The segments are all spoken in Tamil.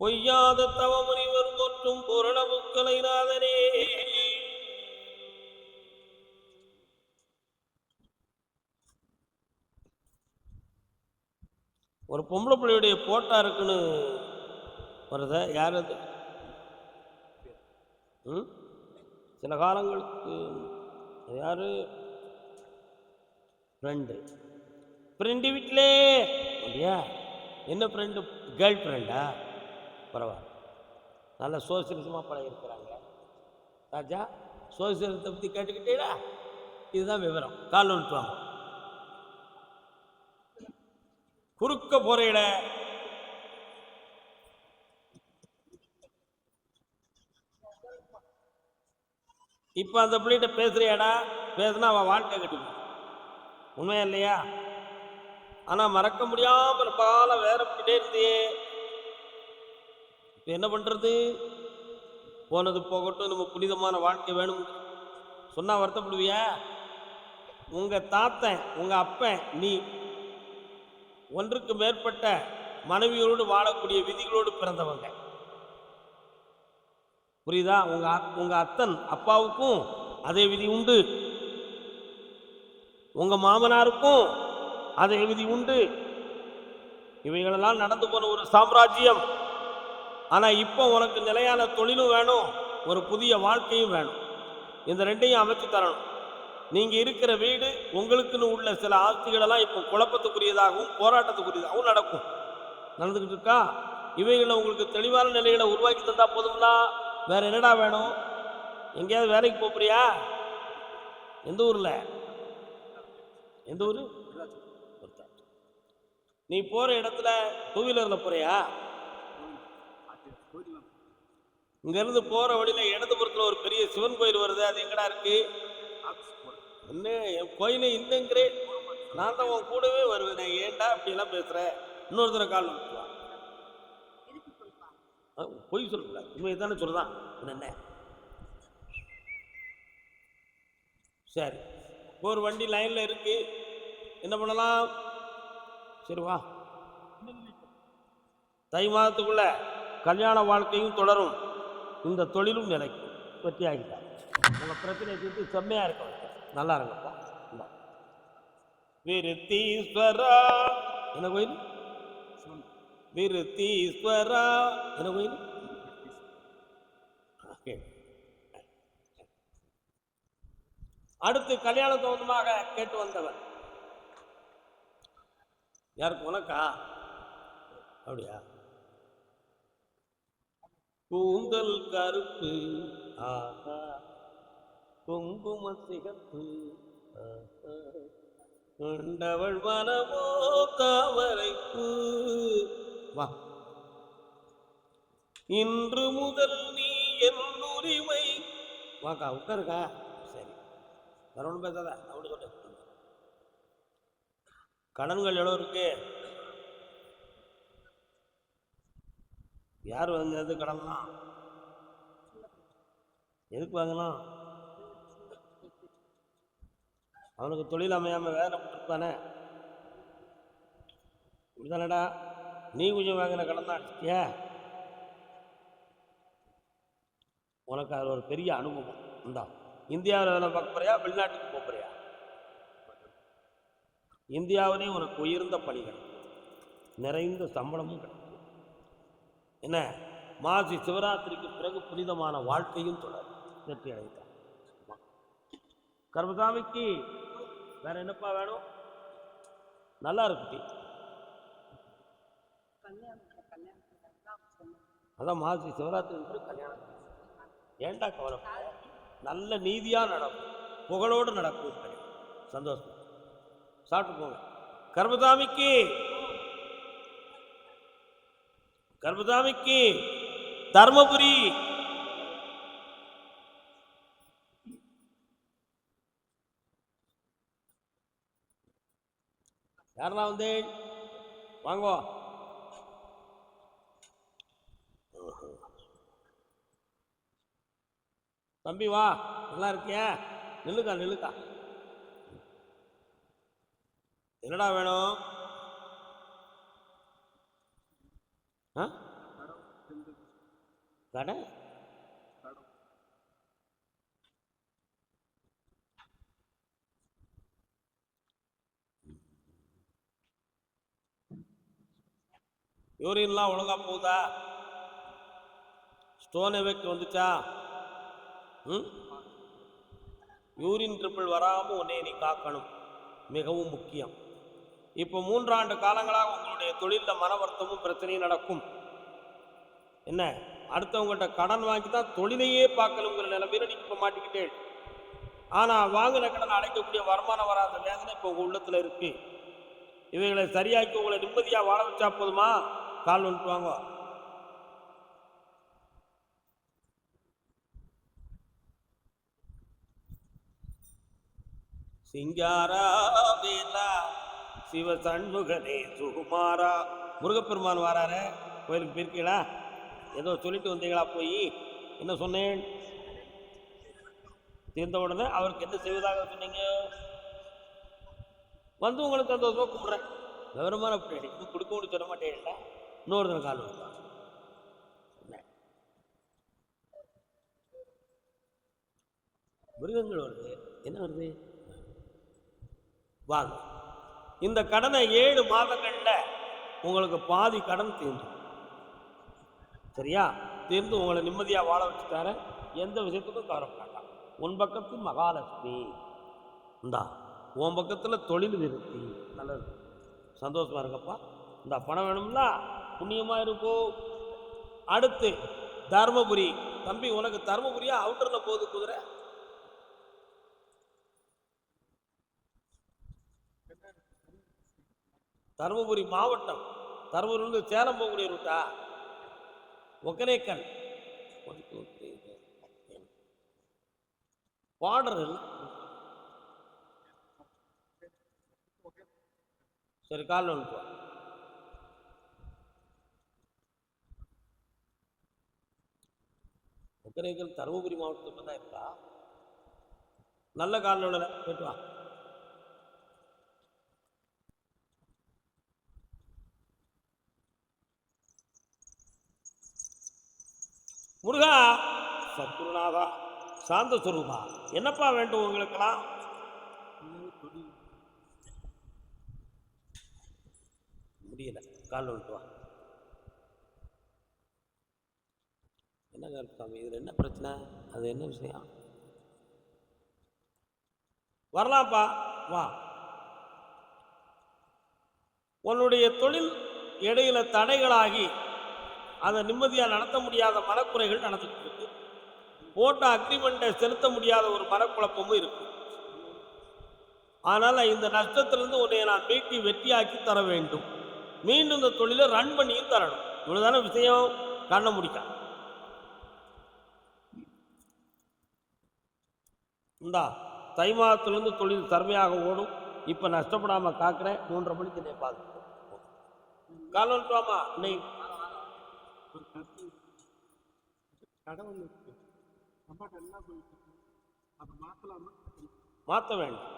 பொய்யாத தவமுனிவர் போற்றும் பொருளவுக்களை நாதனே. ஒரு பொம்பளை பிள்ளையுடைய போட்டா இருக்குன்னு வருத, யார் அது? சில காலங்களுக்கு யாரு ஃப்ரெண்டு வீட்டிலே இல்லையா? என்ன ஃப்ரெண்டு? கேர்ள் ஃப்ரெண்டா? பரவாயில்ல, நல்ல சோசியலிசமாக பழகிருக்கிறாங்க. ராஜா, சோசியலிசத்தை பற்றி கேட்டுக்கிட்டேடா, இதுதான் விவரம். கால் வந்துட்டுவாங்க. குறுக்க போறையிட இப்போ அந்த பிள்ளைகிட்ட பேசுறியாடா? பேசுனா அவன் வாழ்க்கை கட்டிக்கும். உண்மையா இல்லையா? ஆனால் மறக்க முடியாமல் பால வேற பண்ணிட்டே இருந்தியே. இப்போ என்ன பண்ணுறது? போனது போகட்டும், நம்ம புனிதமான வாழ்க்கை வேணும் சொன்னால் வருத்தப்படுவியா? உங்கள் தாத்தன், உங்கள் அப்பன், நீ ஒன்றுக்கு மேற்பட்ட மனைவியோடு வாழக்கூடிய விதிகளோடு பிறந்தவங்க. புரியுதா? உங்க அத்தன் அப்பாவுக்கும் அதே விதி உண்டு, உங்க மாமனாருக்கும் அதே விதி உண்டு. இவைகளெல்லாம் நடந்து போன ஒரு சாம்ராஜ்யம். ஆனா இப்போ உனக்கு நிலையான தொழிலும் வேணும், ஒரு புதிய வாழ்க்கையும் வேணும். இந்த ரெண்டையும் அமைச்சு தரணும். நீங்க இருக்கிற வீடு, உங்களுக்குன்னு உள்ள சில ஆஸ்திகளெல்லாம் இப்போ குழப்பத்துக்குரியதாகவும் போராட்டத்துக்குரியதாகவும் நடந்துகிட்டு இருக்கா. இவைகளை உங்களுக்கு தெளிவான நிலைகளை உருவாக்கி தந்தா போதும்னா வேற என்னடா வேணும்? எங்கேயாவது வேலைக்கு போறியா? எந்த ஊர்ல? எந்த ஊரு? நீ போற இடத்துல டூ வீலர்ல போறியா? இங்க இருந்து போற வழியில இடதுபுறத்துல ஒரு பெரிய சிவன் கோயில் வருது, அது எங்கடா இருக்கு? என்ன என் கோயிலே இல்லைங்கிறே, நான் தான் உன் கூடவே வருவேன். ஏன்டா அப்படி எல்லாம் பேசுற? இன்னொருத்தர கால் வந்துடுவான். பொய் சொல்லக்கூடாது, உண்மையை தானே சொல்றான். என்ன சரி, ஒரு வண்டி லைன்ல இருக்கு, என்ன பண்ணலாம்? சரி வா, தை மாதத்துக்குள்ள கல்யாண வாழ்க்கையும் தொடரும், இந்த தொழிலும் நிலைக்கும். வெற்றி ஆகிட்டா உங்க பிரச்சனையை தீர்த்து செம்மையா இருக்கும். நல்லா இருங்கப்பா. விருத்தீஸ்வரா என்ன கோயில்? விருத்தீஸ்வரா என்ன கோயில்? அடுத்து கல்யாண சம்பந்தமாக கேட்டு வந்தவன் யாருக்கு? உனக்கா? அப்படியா? கூந்தல் கருப்பு, ஆஹா, குங்கும சிகப்பு, கொண்டவள் மனமோ தாமரைப்பு. வா, இன்று முதல் நீ என் உரிமை. வாக்கா, உட்காருக்கா. சரி, வேற ஒன்றும் பேசாத, அப்படி சொல்ல. கடன்கள் எவ்வளோ இருக்கு? யார் வாங்கினது கடன்லாம்? எதுக்கு வாங்கலாம்? அவனுக்கு தொழில் அமையாம வேதனைப்பட்டிருப்பானே, இப்படிதானடா? நீ கொஞ்சம் வாங்கின கடன் தான் அடிச்சிட்டியா? உனக்கு அது ஒரு பெரிய அனுபவம். இந்தா, இந்தியாவில் வேலை பார்க்க போறியா, வெளிநாட்டுக்கு போறியா? இந்தியாவிலேயும் உனக்கு உயர்ந்த பணிகள், நிறைந்த சம்பளமும் கிடைக்கும். என்ன, மாசி சிவராத்திரிக்கு பிறகு புனிதமான வாழ்க்கையும் தொடர். வெற்றி அடைத்தான். கர்மசாமிக்கு வேற என்னப்பா வேணும்? நல்லா இருக்கு. அதான் மாசி சிவராத்திரி கல்யாணம். ஏண்டா கவலை? நல்ல நீதியா நடக்கும், புகழோடு நடக்கும். சந்தோஷம். சாப்பிட்டு போங்க. கர்மசாமிக்கு கர்மசாமிக்கு தர்மபுரி. யாருனா வந்து வாங்கோ. தம்பி வா, நல்லா இருக்கியா? நில்லுக்கா. என்னடா வேணும்? கடை யூரின்லாம் ஒழுங்கா போகுதா? ஸ்டோன் எஃபெக்ட் வந்துச்சா? யூரின் ட்ரிபிள் வராமல் உன்னை நீ காக்கணும், மிகவும் முக்கியம். இப்போ 3 ஆண்டு காலங்களாக உங்களுடைய தொழிலில் மன வருத்தமும் பிரச்சனையும் நடக்கும். என்ன, அடுத்தவங்ககிட்ட கடன் வாங்கி தான் தொழிலையே பார்க்கணுங்கிற நிலைமையில நீங்க இப்போ மாட்டிக்கிட்டே. ஆனால் வாங்கின கடன் அடைக்கக்கூடிய வருமானம் வராத வேதனை இப்போ உங்கள் உள்ளத்தில் இருக்கு. இவைகளை சரியாக்கி உங்களை நிம்மதியாக வாழ வச்சா போதுமா? கால் வந்துட்டு வாங்க. சிங்காரா வேலா சிவ சண்முகனே சுகுமாரா. முருகப்பெருமான் வாராரு, கோயிலுக்கு போயிருக்கீங்களா? ஏதோ சொல்லிட்டு வந்தீங்களா? போய் என்ன சொன்னேன்? தீர்ந்த உடனே அவருக்கு என்ன செய்வதாக சொன்னீங்க? வந்து உங்களுக்கு சந்தோஷமா கும்பிட்றேன். விவரமான பிள்ளை கொடுக்க முடியும் சொல்ல மாட்டேன். இன்னொரு தினம் கால் வருதா? மிருகங்கள் வருது, என்ன வருது? வாங்க. இந்த கடனை 7 மாதங்கள்ல உங்களுக்கு பாதி கடன் தீர்ந்து, சரியா? தீர்ந்து உங்களை நிம்மதியா வாழ வச்சுட்டார. எந்த விஷயத்துக்கும் கவலைப்படாட்டான். உன் பக்கத்து மகாலட்சுமி இந்தா, உன் பக்கத்துல தொழில் நிறுத்தி. நல்லது, சந்தோஷமா இருக்கப்பா. இந்த பணம் வேணும்னா புண்ணியமா இருக்கும். அடுத்து தர்மபுரி. தம்பி, உனக்கு தர்மபுரியா அவுட்டர்ல போகுது குதிரை? தருமபுரி மாவட்டம், தருமபுரியிலிருந்து சேலம் போகக்கூடிய ரூட்டா? ஒகனேக்கல் பார்டர். சரி, கால் வந்துட்டு. ஒகனேக்கல் தருமபுரி மாவட்டத்தில் தான் இருக்கா? நல்ல காலில் உள்ள போயிட்டு வா. முருகா, சத்குருநாதா, சாந்த சுரூபா, என்னப்பா வேண்டும் உங்களுக்கெல்லாம்? முடியல, கால் வந்துட்டு வா. என்ன கருப்பாமி, இதுல என்ன பிரச்சனை? அது என்ன விஷயம்? வரலாம்ப்பா, வா. உன்னுடைய தொழில் இடையில தடைகளாகி அதை நிம்மதியாக நடத்த முடியாத மனக்குறைகள் நடந்துட்டு இருக்கு. போட்ட அக்ரிமெண்ட்டை செலுத்த முடியாத ஒரு மனக்குழப்பமும் இருக்கு. அதனால இந்த நஷ்டத்திலிருந்து உன்னை நான் மீட்டி வெற்றியாக்கி தர வேண்டும். மீண்டும் இந்த தொழிலை ரன் பண்ணியும் தரணும். இவ்வளவுதான விஷயம். கண்ண முடிக்க இந்தா, தை மாதத்திலிருந்து தொழில் திறமையாக ஓடும். இப்ப நஷ்டப்படாம காக்குறேன். 3:30 மணிக்கு என்னை பார்த்து காலம்ட்டுவாமா. இன்னைக்கு மாற்ற வேண்டும்.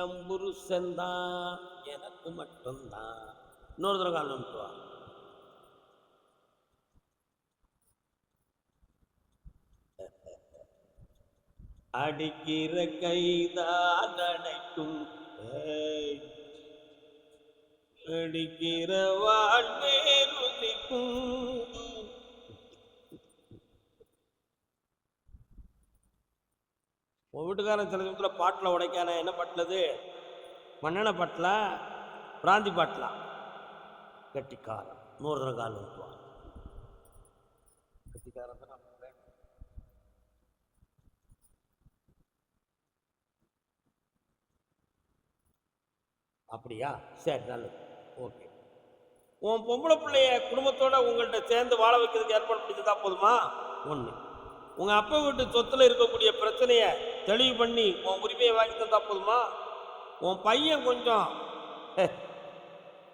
என் புருஷன்தான் எனக்கு மட்டும்தான். இன்னொரு தடவை கால் வந்துட்டுவா. அடிக்கிற கைதான் அடைக்கும், அடிக்கிற வாழ்வே ருசிக்கும். உன் வீட்டுக்காரன் சில சமயத்தில் பாட்டில் உடைக்கான. என்ன பாட்டில்? மண்ணெண்ண பாட்டில், பிராந்தி பாட்டில். கட்டிக்காரன். 100 தடவை கால் வந்துட்டுவான். கட்டிக்காரன் தான். அப்படியா? சரி, நல்லது, ஓகே. உன் பொம்பளை பிள்ளைய குடும்பத்தோட உங்கள்கிட்ட சேர்ந்து வாழ வைக்கிறதுக்கு ஏற்பாடு பண்ணிச்சுதான் போதுமா? ஒன்று. உங்க அப்பா வீட்டு சொத்துல இருக்கக்கூடிய பிரச்சனைய தெளிவு பண்ணி உன் உரிமையை வாங்கி தந்தா போதுமா? உன் பையன் கொஞ்சம்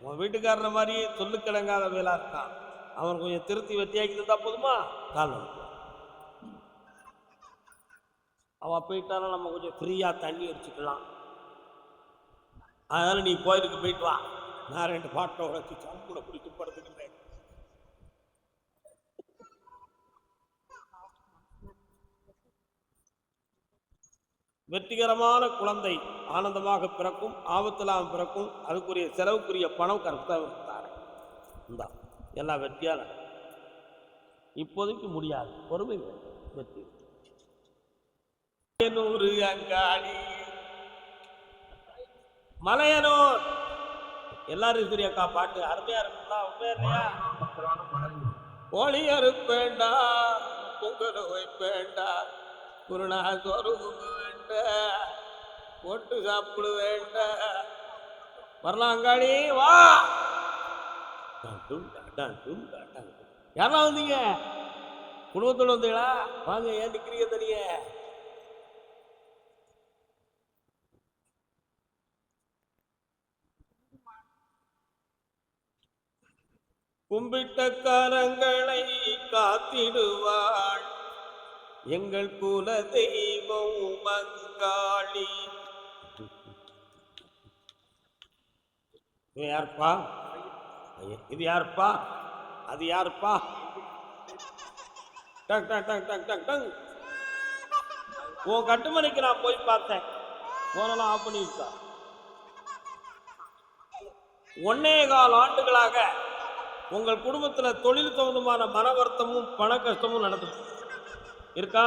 உன் வீட்டுக்காரன மாதிரி சொல்லுக்கிழங்காத வேலா இருக்கான். அவன் கொஞ்சம் திருத்தி வெட்டியாக்கி தந்தா போதுமா? காலம் அவன் போயிட்டாலும் நம்ம கொஞ்சம் ஃப்ரீயா தண்ணி அடிச்சுக்கலாம். அதனால நீ கோயிலுக்கு போயிட்டு வா, நான் 2 பாட்டோட சாம்பூட பிடித்து படுத்துக்கிட்டேன். வெற்றிகரமான குழந்தை ஆனந்தமாக பிறக்கும், ஆபத்தில்லாமல் பிறக்கும். அதுக்குரிய செலவுக்குரிய பணம் கரெக்டாக தாரேன். இந்தா எல்லாம் வெற்றியான. இப்போதைக்கு முடியாது, பொறுமை வேண்டும். வெற்றி அங்காடி மலையனூர் எல்லாரும் சூரியக்கா பாட்டு அருமையா இருக்குங்களா? உண்மையா இல்லையா? ஒளி அறுப்பேண்டா, பொங்கல் வைப்பேண்டா, குருணா சோறு வேண்ட, போட்டு சாப்பிட வேண்ட. வரலாம் அங்காடி வா. யாரெல்லாம் வந்தீங்க? குடும்பத்தோடு வந்தீங்களா? வாங்க, ஏன் நிக்கிறீங்க தனிய? கும்பிட்ட காரங்களை காத்திடுவாள் எங்கள் குல தெய்வம் மங்காளி. யாருப்பா இது? யாருப்பா அது? யாருப்பா? டக் டக் டக் டக் டக் டக். உன் கட்டுமணிக்கு நான் போய் பார்த்தேன், போனெல்லாம் ஆஃப் பண்ணிருக்கா. 1.25 ஆண்டுகளாக உங்கள் குடும்பத்தில் தொழில் சம்பந்தமான மன வருத்தமும் பண கஷ்டமும் நடந்துட்டு இருக்கா.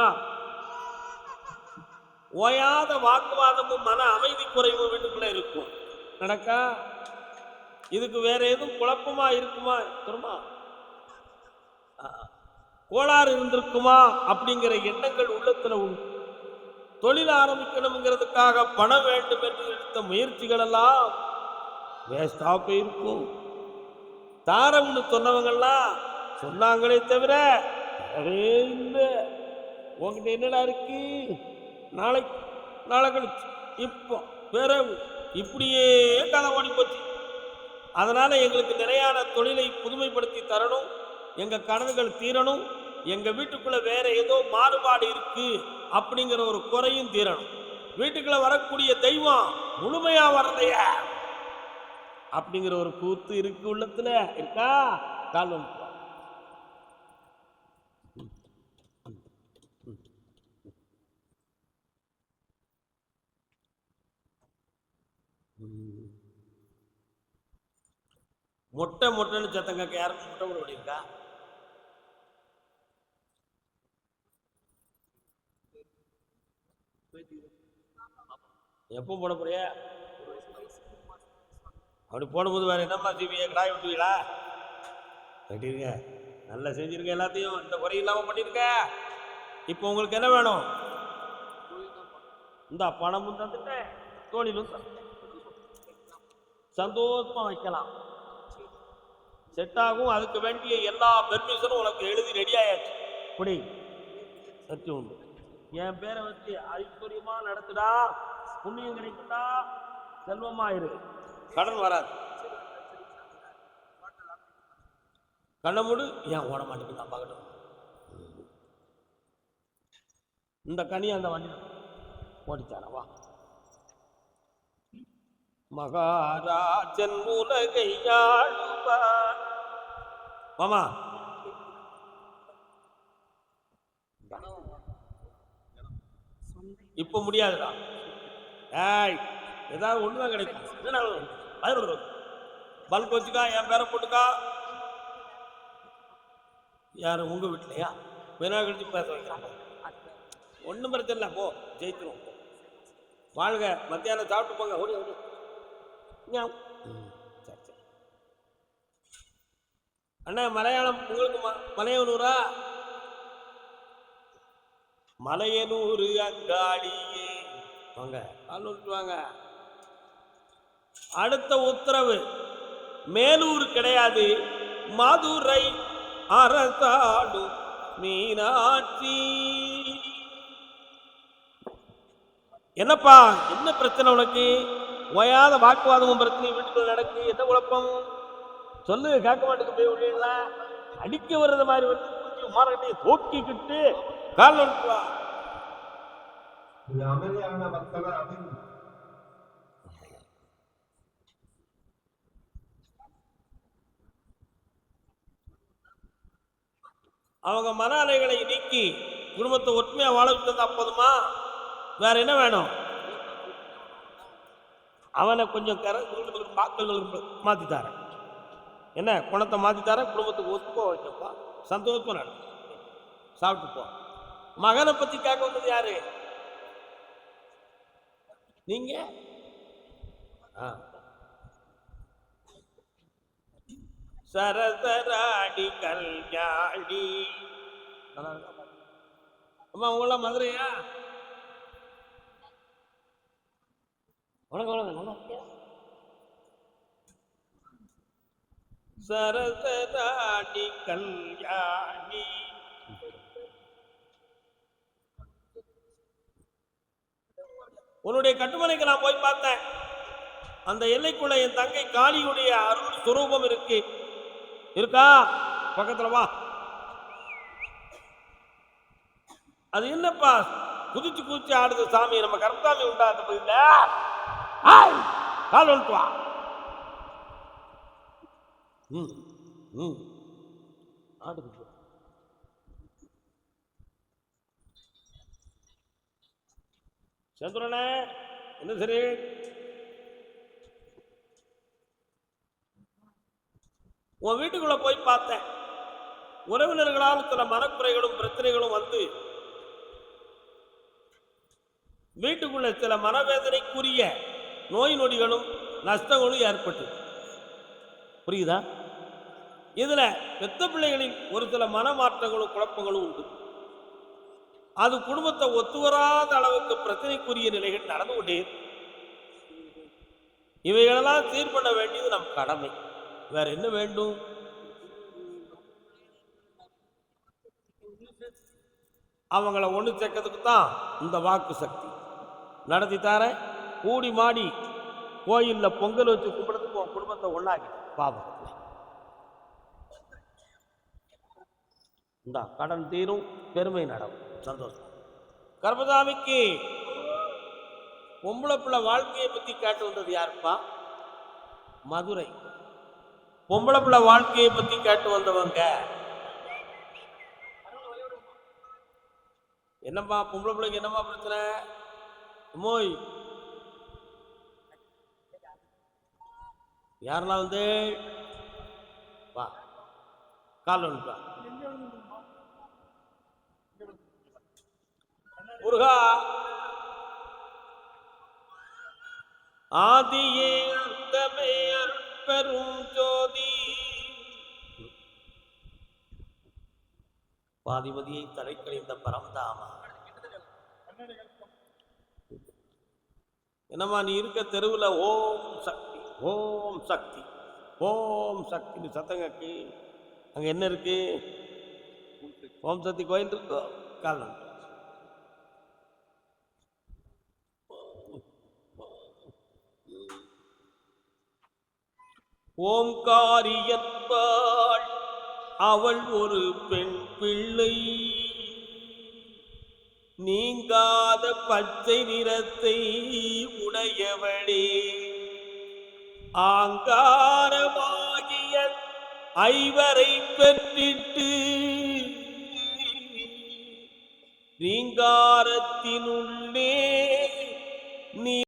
ஓயாத வாக்குவாதமும் மன அமைதி குறைவும் வீட்டுக்குள்ள இருக்கும் நடக்கா. இதுக்கு வேற எதுவும் குழப்பமா இருக்குமா? தெரியுமா? கோளாறு இருந்திருக்குமா அப்படிங்கிற எண்ணங்கள் உள்ளத்துல உண்டு. தொழில் ஆரம்பிக்கணுங்கிறதுக்காக பணம் வேண்டும் என்று எடுத்த முயற்சிகள் எல்லாம் வேஸ்டா போயிருக்கும். தாரம்னு சொன்னவங்கெல்லாம் சொன்னாங்களே தவிர இல்லை. உங்ககிட்ட என்னடா இருக்கு? நாளை கழிச்சு இப்போ பிறகு இப்படியே கதை ஓடி போச்சு. அதனால எங்களுக்கு நிலையான தொழிலை புதுமைப்படுத்தி தரணும், எங்க கனவுகள் தீரணும், எங்க வீட்டுக்குள்ள வேற ஏதோ மாறுபாடு இருக்கு அப்படிங்கிற ஒரு குறையும் தீரணும். வீட்டுக்குள்ள வரக்கூடிய தெய்வம் முழுமையா வரலைய அப்படிங்கிற ஒரு கூத்து இருக்கு உள்ளத்துல. இருக்கா? கால் மொட்டை மொட்டைன்னு சத்தம் கேட்க யாருக்கும் முட்டை போட முடியிருக்கா? எப்போ போட போறிய? அப்படி போடும்போது வேற என்னம்மா செய்வீங்க? கடாய் விட்டுவீங்களா? கட்டிருக்க, நல்லா செஞ்சிருக்க, எல்லாத்தையும் இந்த குறை இல்லாம பண்ணிருக்க. இப்போ உங்களுக்கு என்ன வேணும்? இந்த பணமும் தந்துட்டேன், தொழிலும் சந்தோஷமா வைக்கலாம், செட் ஆகும். அதுக்கு வேண்டிய எல்லா பெர்மிஷனும் உனக்கு எழுதி ரெடி ஆயாச்சு. இப்படி சத்தி உண்டு. என் பேரை வச்சு ஐஸ்வர்யமா நடத்துடா, புண்ணியம் கிடைக்குதா, செல்வமாயிரு, கடன் வராது. கண்ண மூடு. ஏன் ஓட மாட்டேங்குது? நான் பார்க்கட்டும். இந்த கனி அந்த வண்டி ஓடிச்சானவா? மகாராஜன் உலகை ஆளுவார். மாமா இப்ப முடியாதுடா. ஏய், ஏதாவது ஒண்ணுதான் கிடைக்கும். பல்க் வச்சுக்கா, என் பேரை போட்டுக்கா. யாரு உங்க வீட்லையா? வேணா கழிச்சு பேச வைக்கிறாங்க. ஒன்றும் பிரச்சனை இல்லை, போ, ஜெயிச்சிரும். வாழ்க. மத்தியானம் சாப்பிட்டு போங்க. ஓடி ஓடி. சரி சரி. அண்ணா மலையாளம் உங்களுக்கு மலையனூரா? மலையனூர் அங்காடியே வாங்க, கால் வாங்க. அடுத்த உத்தரவு மேலூர் கிடையாது, மதுரை அரசாடும் மீனாட்சி. என்னப்பா, என்ன பிரச்சனை உனக்கு? ஓயாத வாக்குவாதமும் பிரச்சனையும் வீட்டுக்குள்ள நடக்கு. என்ன குழப்பம் சொல்லு. கேட்க மாட்டுக்கு போய் விடுவீங்களா? அடிக்க வர்றது மாதிரி வந்து மார்க்கெட்டையை தூக்கிக்கிட்டு கால் ஒன்றுவா. அவங்க மன அலைகளை நீக்கி குடும்பத்தை ஒற்றுமையா வாழ வச்சதா போதுமா? வேற என்ன வேணும்? அவனை கொஞ்சம் மாத்தி தரேன். என்ன குணத்தை மாத்தி தரேன், குடும்பத்துக்கு ஒத்துப்போ வைக்கப்பா, சந்தோஷமா நட, சாப்பிட்டு போ. மகனை பத்தி கேட்க வந்தது யாரு? நீங்க. சரசராடி கல்யாணி. அம்மா உங்களாம் மதுரையா? சரசராடி கல்யாணி. உன்னுடைய கட்டுமனைக்கு நான் போய் பார்த்தேன். அந்த எல்லைக்குள்ள என் தங்கை காளியுடைய அருள் சுரூபம் இருக்கு. இருக்கா? பக்கத்துல வா. அது என்னப்பா குதிச்சு குதிச்சு ஆடுது சாமி? நம்ம கருப்பசாமி உண்டா அந்த பகுதியில? கால் வந்துட்டு வா. ஆடுது. சந்திரனே என்ன சரி? உன் வீட்டுக்குள்ள போய் பார்த்தேன். உறவினர்களால் சில மனக்குறைகளும் பிரச்சனைகளும் வந்து வீட்டுக்குள்ள சில மனவேதனைக்குரிய நோய் நொடிகளும் நஷ்டங்களும் ஏற்பட்டு, புரியுதா? இதுல பெத்த பிள்ளைகளின் ஒரு சில மனமாற்றங்களும் குழப்பங்களும் உண்டு. அது குடும்பத்தை ஒத்துவராத அளவுக்கு பிரச்சனைக்குரிய நிலைகள் நடந்து கொண்டே. இவைகளெல்லாம் சீர் பண்ண வேண்டியது நம் கடமை. வேற என்ன வேண்டும்? அவங்கள ஒண்ணு சேர்க்கறதுக்கு தான் இந்த வாக்கு சக்தி. நடத்தி தார கூடி மாடி கோயில்ல பொங்கல் வச்சு கும்பிடுறதுக்கு உன் குடும்பத்தை ஒண்ணாக்கி பாவம். இந்த கடன் தீரும், பெருமை நடக்கும், சந்தோஷம். கர்மசாமிக்கு பொம்பளை பிள்ளை வாழ்க்கையை பத்தி கேட்டு வந்தது யாருப்பா? மதுரை. பொம்பளை பிள்ளை வாழ்க்கையை பத்தி கேட்டு வந்தவங்க என்னப்பா? பொம்பளை பிள்ளைக்கு என்னப்பா பிரச்சனை? மோய் யாரெல்லாம் வந்து வா, கால் வந்துப்பா. முருகா ஆதியே அந்தமே அருட்பெரும் ஜோதி. பாதிமதியை தடைக்கழிந்த பரம்தாமா. என்னம்மா நீ இருக்க தெருவில் ஓம் சக்தி ஓம் சக்தி ஓம் சக்தி சத்தம் கட்டி அங்க என்ன இருக்கு? ஓம் சக்தி கோயில் இருக்கோ? காரணம் ஓம்காரி என்பாள் அவள் ஒரு பெண் பிள்ளை, நீங்காத பச்சை நிறத்தை உடையவளே, ஆங்காரமாகிய ஐவரை பெற்றிட்டு ரீங்காரத்தினுள்ளே நீ